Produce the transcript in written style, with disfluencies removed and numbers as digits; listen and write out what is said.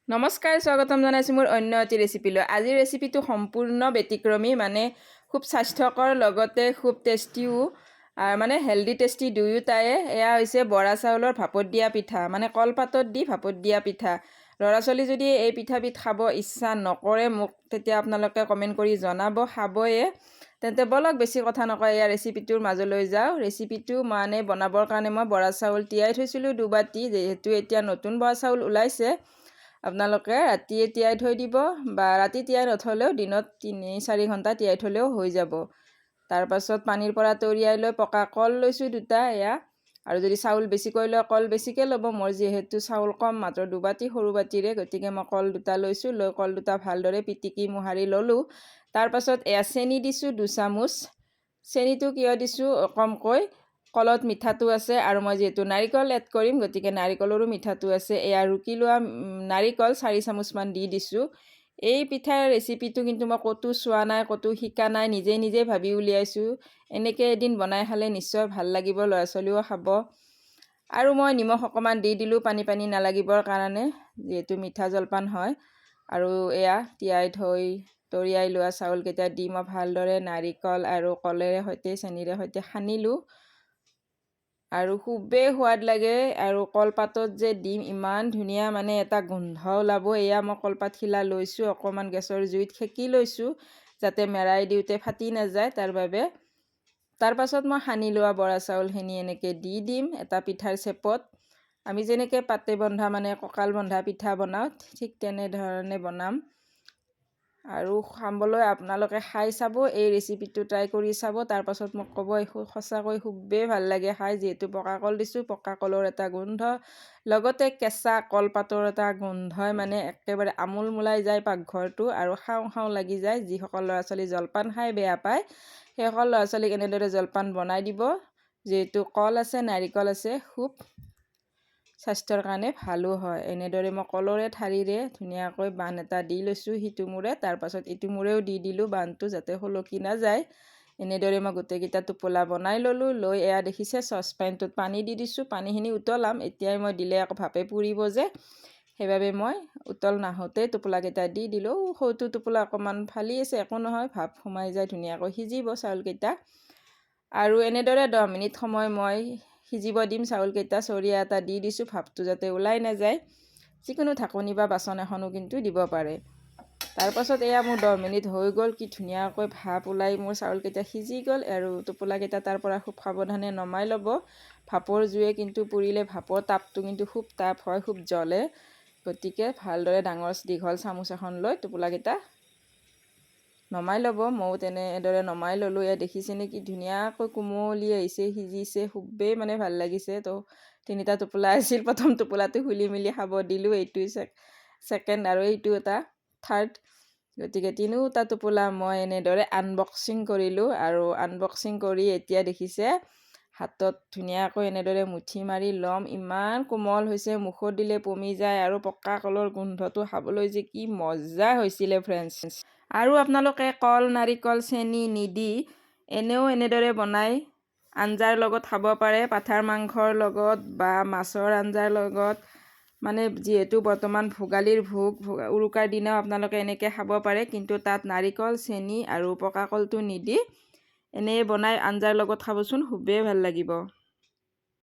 নমস্কাৰ, স্বাগতম জনাইছোঁ মোৰ অন্য এটি ৰেচিপিলৈ। আজিৰ ৰেচিপিটো সম্পূৰ্ণ ব্যতিক্ৰমী, মানে খুব স্বাস্থ্যকৰ, লগতে খুব টেষ্টিও, মানে হেল্ডি টেষ্টি দুয়োটায়ে। এয়া হৈছে বৰা চাউলৰ ভাপত দিয়া পিঠা, মানে কলপাতত দি ভাপত দিয়া পিঠা। ল'ৰা ছোৱালী যদি এই পিঠাবিধ খাব ইচ্ছা নকৰে, মোক তেতিয়া আপোনালোকে কমেণ্ট কৰি জনাব। খাবয়ে তেন্তে বলক বেছি কথা নকয় এয়া ৰেচিপিটোৰ মাজলৈ যাওঁ। ৰেচিপিটো মানে বনাবৰ কাৰণে মই বৰা চাউল তিয়াই থৈছিলোঁ 2 বাটি। যিহেতু এতিয়া নতুন বৰা চাউল ওলাইছে, আপোনালোকে ৰাতিয়ে তিয়াই থৈ দিব, বা ৰাতি তিয়াই নথলেও দিনত 3-4 ঘণ্টা তিয়াই থলেও হৈ যাব। তাৰ পাছত পানীৰ পৰা তৰিয়াই লৈ পকা কল লৈছোঁ 2টা এয়া। আৰু যদি চাউল বেছিকৈ লয় কল বেছিকৈ ল'ব। মোৰ যিহেতু চাউল কম, মাত্ৰ 2 বাটি সৰু বাটিৰে, গতিকে মই কল 2টা লৈছোঁ। লৈ কল 2টা ভালদৰে পিটিকি মোহাৰি ল'লোঁ। তাৰ পাছত এয়া চেনি দিছোঁ 2 চামুচ। চেনিটো কিয় দিছোঁ কমকৈ, কলত মিঠাটো আছে, আৰু মই যিহেতু নাৰিকল এড কৰিম, গতিকে নাৰিকলৰো মিঠাটো আছে। এয়া ৰুকি লোৱা নাৰিকল 4 চামুচমান দি দিছোঁ। এই পিঠাৰ ৰেচিপিটো কিন্তু মই ক'তো চোৱা নাই, ক'তো শিকা নাই, নিজে ভাবি উলিয়াইছোঁ। এনেকৈ এদিন বনাই খালে নিশ্চয় ভাল লাগিব, ল'ৰা ছোৱালীও খাব। আৰু মই নিমখ অকণমান দি দিলোঁ, পানী পানী নালাগিবৰ কাৰণে, যিহেতু মিঠা জলপান হয়। আৰু এয়া তৰিয়াই লোৱা চাউলকেইটা দি মই ভালদৰে নাৰিকল আৰু কলেৰে সৈতে, চেনিৰে সৈতে সানিলোঁ। আৰু খুবেই সোৱাদ লাগে। আৰু কলপাতত যে দিম, ইমান ধুনীয়া মানে এটা গোন্ধ ওলাব। এয়া মই কলপাতখিলা লৈছোঁ, অকণমান গেছৰ জুইত সেকি লৈছোঁ, যাতে মেৰাই দিওঁতে ফাটি নাযায় তাৰ বাবে। তাৰ পাছত মই সানি লোৱা বৰা চাউলখিনি এনেকৈ দি দিম এটা পিঠাৰ চেপত। আমি যেনেকৈ পাতে বন্ধা, মানে কঁকাল বন্ধা পিঠা বনাওঁ, ঠিক তেনেধৰণে বনাম। আৰু খাবলৈ আপোনালোকে খাই চাব, এই ৰেচিপিটো ট্ৰাই কৰি চাব। তাৰ পাছত মোক ক'ব, সঁচাকৈ খুবেই ভাল লাগে খাই। যিহেতু পকা কল দিছোঁ, পকা কলৰ এটা গোন্ধ, লগতে কেঁচা কলপাতৰ এটা গোন্ধই মানে একেবাৰে আমোল মোলাই যায় পাকঘৰটো, আৰু খাওঁ খাওঁ লাগি যায়। যিসকল ল'ৰা ছোৱালী জলপান খাই বেয়া পায়, সেইসকল ল'ৰা ছোৱালীক এনেদৰে জলপান বনাই দিব। যিহেতু কল আছে, নাৰিকল আছে, খুব স্বাস্থ্যৰ কাৰণে ভালো হয়। এনেদৰে মই কলৰে ঠাৰিৰে ধুনীয়াকৈ বান্ধ এটা দি লৈছোঁ সিটো মূৰে। তাৰ পাছত ইটো মূৰেও দি দিলোঁ বান্ধটো, যাতে সলকি নাযায়। এনেদৰে মই গোটেইকেইটা টোপোলা বনাই ল'লোঁ। লৈ এয়া দেখিছে, চচপেনটোত পানী দি দিছোঁ। পানীখিনি উতলাম, এতিয়াই মই দিলে আকৌ ভাপে পুৰিব যে, সেইবাবে মই উতল নাহোঁতেই টোপোলাকেইটা দি দিলোঁ। সৌটো টোপোলা অকণমান ফালি আছে, একো নহয়, ভাপ সোমাই যায়, ধুনীয়াকৈ সিজিব চাউলকেইটা। আৰু এনেদৰে 10 মিনিট সময় মই সিজিব দিম চাউলকেইটা। চৰিয়া এটা দি দিছোঁ, ভাপটো যাতে ওলাই নাযায়। যিকোনো ঢাকনি বা বাচন এখনো কিন্তু দিব পাৰে। তাৰ পাছত এয়া মোৰ 10 মিনিট হৈ গ'ল। কি ধুনীয়াকৈ ভাপ ওলাই মোৰ চাউলকেইটা সিজি গ'ল। আৰু টোপোলাকেইটা তাৰ পৰা খুব সাৱধানে নমাই ল'ব। ভাপৰ জুয়ে কিন্তু পুৰিলে ভাপৰ তাপটো কিন্তু খুব তাপ হয়, খুব জ্বলে। গতিকে ভালদৰে ডাঙৰ দীঘল চামুচ এখন লৈ টোপোলাকেইটা নমাই ল'ব। ময়ো তেনেদৰে নমাই ল'লোঁ। এয়া দেখিছেনে কি ধুনীয়াকৈ কোমলি আহিছে, সিজিছে, খুবেই মানে ভাল লাগিছে। তো 3টা টোপোলা আছিল, প্ৰথম টোপোলাটো খুলি মেলি খাব দিলোঁ, এইটো ছেকেণ্ড, আৰু এইটো এটা থাৰ্ড। গতিকে 3টা টোপোলা মই এনেদৰে আনবক্সিং কৰিলোঁ। আৰু আনবক্সিং কৰি এতিয়া দেখিছে, হাতত ধুনীয়াকৈ এনেদৰে মুঠি মাৰি ল'ম। ইমান কোমল হৈছে, মুখত দিলে পমি যায়, আৰু পকা কলৰ গোন্ধটো খাবলৈ যে কি মজা হৈছিলে ফ্ৰেণ্ডছ। আৰু আপোনালোকে কল, নাৰিকল, চেনি নিদি এনেও এনেদৰে বনাই আঞ্জাৰ লগত খাব পাৰে, পাঠাৰ মাংসৰ লগত বা মাছৰ আঞ্জাৰ লগত। মানে যিহেতু বৰ্তমান ভোগালীৰ উৰুকাৰ দিনাও আপোনালোকে এনেকৈ খাব পাৰে, কিন্তু তাত নাৰিকল, চেনি আৰু পকা কলটো নিদি এনেই বনাই আঞ্জাৰ লগত খাবচোন, খুবেই ভাল লাগিব।